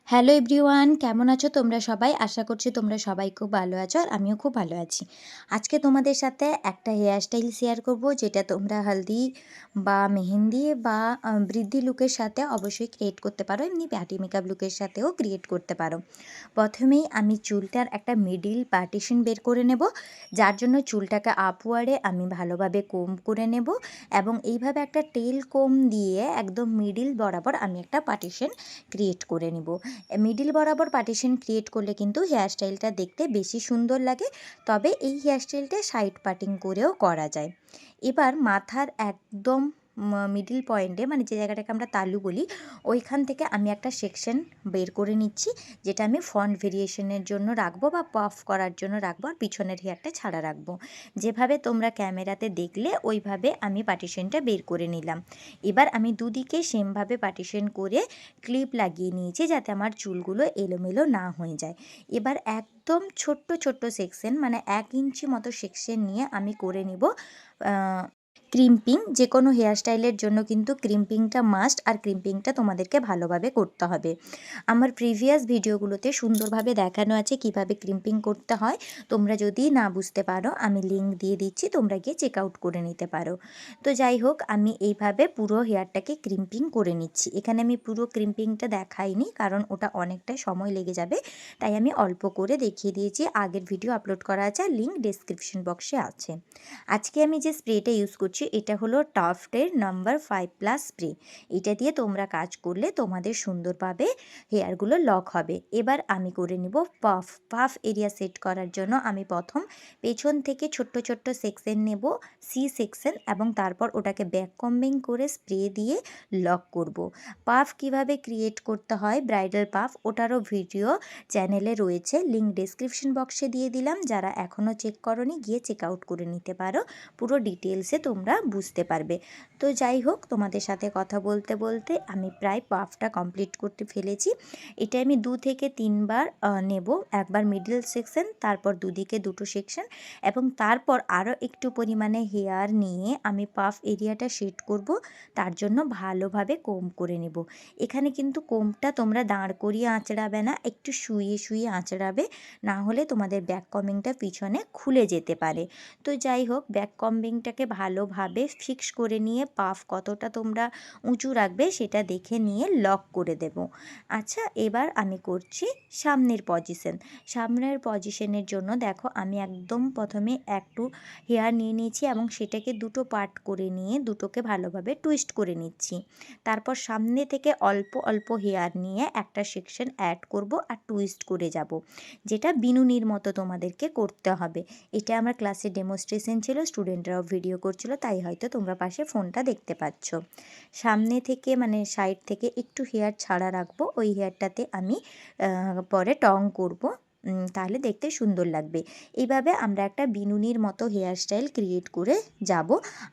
Hello everyone, কেমন আছো তোমরা সবাই? আশা করছি তোমরা সবাই খুব ভালো আছো আর আমিও খুব ভালো আছি। আজকে তোমাদের সাথে একটা হেয়ার স্টাইল শেয়ার করব, যেটা তোমরা হলদি বা মেহেন্দি বা বৃদ্ধি লুকের সাথে অবশ্যই ক্রিয়েট করতে পারো, এমনি পার্টি মেকআপ লুকের সাথেও ক্রিয়েট করতে পারো। প্রথমেই আমি চুলটার একটা মিডিল পার্টিশন বের করে নেব, যার জন্য চুলটাকে আপওয়ার্ডে আমি ভালোভাবে কোম করে নেব এবং এইভাবে একটা টেল কোম দিয়ে একদম মিডিল বরাবর আমি একটা পার্টিশন ক্রিয়েট করে নেব। মিডিল বরাবর পার্টিশন ক্রিয়েট করলে কিন্তু হেয়ার স্টাইলটা দেখতে বেশি সুন্দর লাগে। তবে এই হেয়ার স্টাইলটা সাইড পার্টিং করেও করা যায়। এবার মাথার একদম মিডিল পয়েন্টে, মানে যে জায়গাটাকে আমরা তালু বলি, ওইখান থেকে আমি একটা সেকশন বের করে নিচ্ছি, যেটা আমি ফ্রন্ট ভেরিয়েশনের জন্য রাখবো বা পাফ করার জন্য রাখবো, আর পিছনের হেয়ারটা ছাড়া রাখবো। যেভাবে তোমরা ক্যামেরাতে দেখলে ওইভাবে আমি পার্টিশনটা বের করে নিলাম। এবার আমি দুদিকে সেমভাবে পার্টিশন করে ক্লিপ লাগিয়ে নিয়েছি, যাতে আমার চুলগুলো এলোমেলো না হয়ে যায়। এবার একদম ছোট্ট ছোট্ট সেকশন, মানে 1 ইঞ্চি মতো সেকশন নিয়ে আমি করে নিব ক্রিম্পিং। যে কোনো হেয়ার স্টাইলের জন্য কিন্তু ক্রিম্পিংটা মাস্ট, আর ক্রিম্পিংটা তোমাদেরকে ভালোভাবে করতে হবে। আমার প্রিভিয়াস ভিডিওগুলোতে সুন্দরভাবে দেখানো আছে কিভাবে ক্রিম্পিং করতে হয়। তোমরা যদি না বুঝতে পারো আমি লিঙ্ক দিয়ে দিচ্ছি, তোমরা গিয়ে চেক আউট করে নিতে পারো। তো যাই হোক, আমি এইভাবে পুরো হেয়ারটাকে ক্রিম্পিং করে নিচ্ছি। এখানে আমি পুরো ক্রিম্পিংটা দেখাইনি, কারণ ওটা অনেকটাই সময় লেগে যাবে, তাই আমি অল্প করে দেখিয়ে দিয়েছি। আগের ভিডিও আপলোড করা আছে, আর লিঙ্ক ডেসক্রিপশন বক্সে আছে। আজকে আমি যে স্প্রেটা ইউজ করছি এটা হলো টাফটের নাম্বার 5+ স্প্রে। এটা দিয়ে তোমরা কাজ করলে তোমাদের সুন্দরভাবে হেয়ারগুলো লক হবে। এবার আমি করে নিব পাফ এরিয়া সেট করার জন্য আমি প্রথম পেছন থেকে ছোট্ট ছোট্ট সেকশন নেব, সি সেকশন, এবং তারপর ওটাকে ব্যাক কম্বিং করে স্প্রে দিয়ে লক করব। পাফ কিভাবে ক্রিয়েট করতে হয়, ব্রাইডাল পাফ, ওটারও ভিডিও চ্যানেলে রয়েছে, লিঙ্ক ডেসক্রিপশন বক্সে দিয়ে দিলাম। যারা এখনও চেক করোনি গিয়ে চেক আউট করে নিতে পারো, পুরো ডিটেলসে তোমরা বুঝতে পারবে। তো যাই হোক, তোমাদের সাথে কথা বলতে বলতে আমি প্রায় পাফটা কমপ্লিট করতে ফেলেছি। এটা আমি 2 থেকে 3 বার নেব। একবার মিডল সেকশন, তারপর দুদিকে দুটো সেকশন, এবং তারপর আরও একটু পরিমাণে হেয়ার নিয়ে আমি পাফ এরিয়াটা সেট করব। তার জন্য ভালোভাবে কোম করে নেব। এখানে কিন্তু কোমটা তোমরা দাঁড় করিয়ে আঁচড়াবে না, একটু শুইয়ে শুইয়ে আঁচড়াবে, না হলে তোমাদের ব্যাক কমিংটা পিছনে খুলে যেতে পারে। তো যাই হোক, ব্যাক কম্বিংটাকে ভালোভাবে ফিক্স করে নিয়ে পাফ কতটা তোমরা উঁচু রাখবে সেটা দেখে নিয়ে লক করে দেব। আচ্ছা, এবার আমি করছি সামনের পজিশন। সামনের পজিশনের জন্য দেখো, আমি একদম প্রথমে একটু হেয়ার নিয়ে নিয়েছি এবং সেটাকে দুটো পার্ট করে নিয়ে দুটোকে ভালোভাবে টুইস্ট করে নিচ্ছি। তারপর সামনে থেকে অল্প অল্প হেয়ার নিয়ে একটা সেকশন অ্যাড করব আর টুইস্ট করে যাব, যেটা বিনুনির মতো তোমাদেরকে করতে হবে। এটা আমার ক্লাসে ডেমোস্ট্রেশন ছিল, স্টুডেন্টরাও ভিডিও করছিল, তাই হয়তো তোমরা পাশে ফোনটা দেখতে পাচ্ছ। সামনে থেকে, মানে সাইড থেকে একটু হেয়ার ছাড়া রাখবো, ওই হেয়ারটাতে আমি পরে টং করব, তাহলে দেখতে সুন্দর লাগবে। এইভাবে আমরা একটা বিনুনির মতো হেয়ার স্টাইল ক্রিয়েট করে যাব,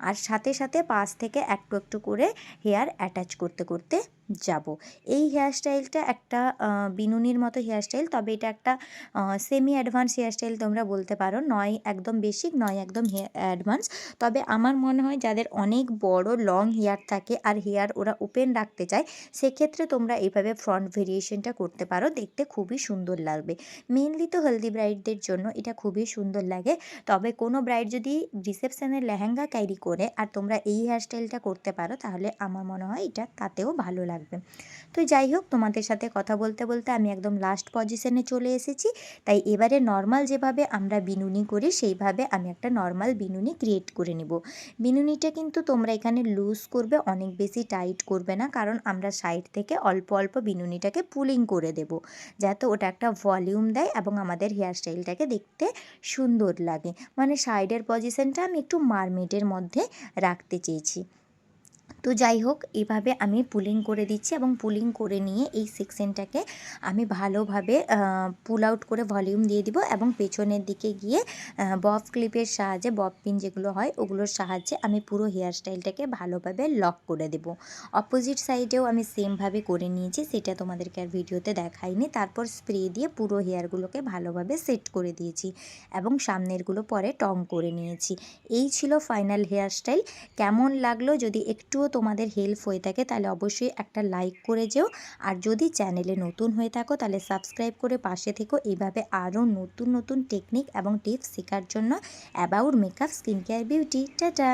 আর সাথে সাথে পাশ থেকে একটু একটু করে হেয়ার অ্যাটাচ করতে করতে যাব। এই হেয়ার স্টাইলটা একটা বিনুনির মতো হেয়ার স্টাইল, তবে এটা একটা সেমি অ্যাডভান্স হেয়ার স্টাইল তোমরা বলতে পারো, নয় একদম বেসিক, নয় একদম অ্যাডভান্স। তবে আমার মনে হয় যাদের অনেক বড় লং হেয়ার থাকে আর হেয়ার ওরা ওপেন রাখতে চায়, সেক্ষেত্রে তোমরা এইভাবে ফ্রন্ট ভেরিয়েশনটা করতে পারো, দেখতে খুবই সুন্দর লাগবে। মেনলি তো হলদি ব্রাইডদের জন্য এটা খুবই সুন্দর লাগে। তবে কোনো ব্রাইড যদি রিসেপশনের লেহেঙ্গা ক্যারি করে আর তোমরা এই হেয়ার স্টাইলটা করতে পারো, তাহলে আমার মনে হয় এটা তাতেও ভালো লাগবে। তো যাই হোক, তোমাদের সাথে কথা বলতে বলতে আমি একদম লাস্ট পজিশনে চলে এসেছি। তাই এবারে নর্মাল যেভাবে আমরা বিনুনি করি সেইভাবে আমি একটা নর্মাল বিনুনি ক্রিয়েট করে নেব। বিনুনিটা কিন্তু তোমরা এখানে লুজ করবে, অনেক বেশি টাইট করবে না, কারণ আমরা সাইড থেকে অল্প অল্প বিনুনিটাকে পুলিং করে দেব, যাতে ওটা একটা ভলিউম দেয় এবং আমাদের হেয়ার স্টাইলটাকে দেখতে সুন্দর লাগে। মানে সাইডের পজিশনটা আমি একটু মারমেডের মধ্যে রাখতে চেয়েছি। তো যাই হোক, এভাবে আমি পুলিং করে দিচ্ছি এবং পুলিং করে নিয়ে এই সেকশনটাকে আমি ভালোভাবে পুল আউট করে ভলিউম দিয়ে দিব, এবং পেছনের দিকে গিয়ে বব ক্লিপের সাহায্যে, বব পিন যেগুলো হয় ওগুলোর সাহায্যে আমি পুরো হেয়ার স্টাইলটাকে ভালোভাবে লক করে দেব। অপোজিট সাইডেও আমি সেমভাবে করে নিয়েছি, সেটা তোমাদেরকে আর ভিডিওতে দেখাইনি। তারপর স্প্রে দিয়ে পুরো হেয়ারগুলোকে ভালোভাবে সেট করে দিয়েছি এবং সামনেরগুলো পরে টং করে নিয়েছি। এই ছিল ফাইনাল হেয়ার স্টাইল। কেমন লাগলো যদি একটুও তোমাদের হেল্প হয়ে থাকে তাহলে অবশ্যই একটা লাইক করে যেও। আর যদি চ্যানেলে নতুন হয়ে থাকো তাহলে সাবস্ক্রাইব করে পাশে থেকো। এইভাবে আরও নতুন নতুন টেকনিক এবং টিপস শেখার জন্য about makeup, skin care, beauty. Tata.